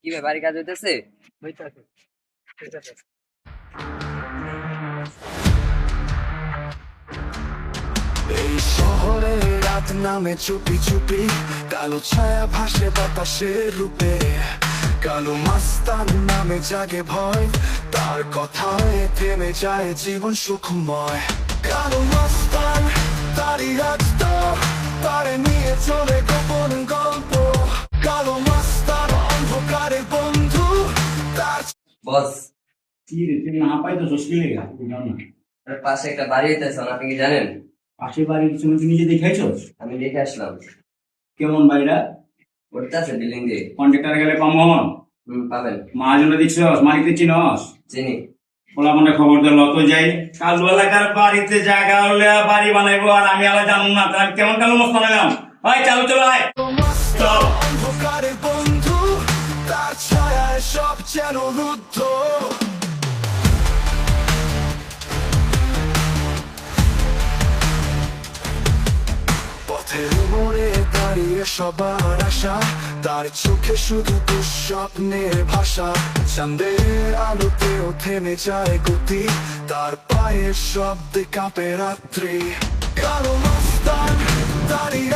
কি ভাই, বাড়ি কাজ হইতেছে? হইতাছে, হইতাছে। এই শহরে রাত নামে চুপি চুপি, কালো ছায়া ভাসে বাতাসের রূপে। কালো মাস্তান নামে জাগে ভয়, তার কথায় থেমে যায় জীবন সুখময়। কালো মাস্তান তারই রাস্ত, তারে নিয়ে চলে গোপন গল্প। কালো মাস্তান অন্ধকারে বন্ধু তার। বস, কি রে তুই না পাই তো কি লেগা বুঝলাম না। আর পাশে একটা বাড়ি হইতেছে, আপনি কি জানেন? পাশের বাড়ির তুমি কি নিজে দেখাইছস? আমি দেখে আসলাম। কেমন বাড়িটা? উঠতেছে বিল্ডিং দিয়ে। কন্ট্রাক্টর গেলে কম হন। পাবেন। মহাজনটা দেখছস, মালিককে চিনস? চিনি। ওলা মনে খবর দিল তো যাই কালু এলাকার বাড়িতে জায়গা হলে বাড়ি বানাইবো আর আমি আলা জানুন না, তাহলে কেমন কালু মস্ত বানাইলাম। হয় চালু চলো আয়। অন্ধকারে বন্ধু তার ছায়ায় সব যেন রুদ্ধ। পথের মোড়ে দাঁড়িয়ে সবার আশা, তার চোখে শুধু দুঃস্বপ্নের ভাষা। চাঁদের আলোতেও থেমে যায় গতি, তার পায়ের শব্দে কাঁপে রাত্রি। কালো মাস্তান দাঁড়িয়ে